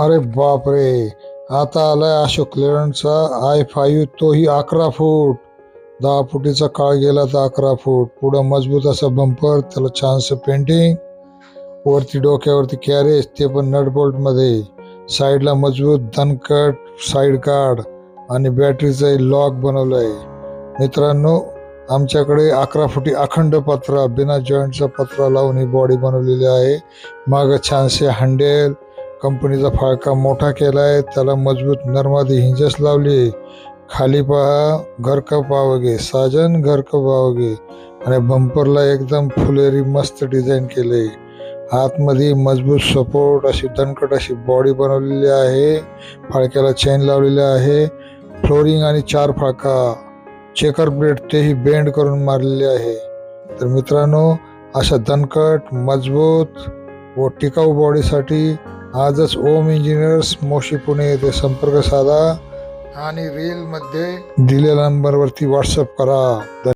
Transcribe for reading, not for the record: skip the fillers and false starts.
अरे बाप रे, आता आलाय अशोक लेलंडचा i5, तोही 11 फूट. 10 फुटीचा काळ गेला तर 11 फूट. पुढं मजबूत असा बंपर, त्याला छानसं पेंटिंग, वरती डोक्यावरती कॅरेज, ते पण नटबोल्ट मध्ये, साईडला मजबूत दणकट साईड गार्ड आणि बॅटरीचा लॉक बनवलंय. मित्रांनो, आमच्याकडे 11 फुटी अखंड पत्रा, बिना जॉईंटचा पत्रा लावून ही बॉडी बनवलेली आहे. माग छानसे हँडेल, कंपनीचा फाळका मोठा केलाय, त्याला मजबूत नरमादी हिंजेस लावली. खाली पहा, घर का पावगे साजन, घर का पावगे. आणि बंपरला एकदम फुलेरी मस्त डिझाईन केले. आतमध्ये मजबूत सपोर्ट अशी दणकट अशी बॉडी बनवलेली आहे. फाळक्याला चेन लावलेली आहे. फ्लोरिंग आणि 4 फाळका, चेकर प्लेट तेही बेंड करून मारलेले आहे. तर मित्रांनो, अशा दणकट, मजबूत व टिकाऊ बॉडीसाठी आजच ओम इंजिनियर्स, मोशी, पुणे येथे संपर्क साधा आणि रीलमध्ये दिलेल्या नंबरवरती व्हॉट्सअप करा.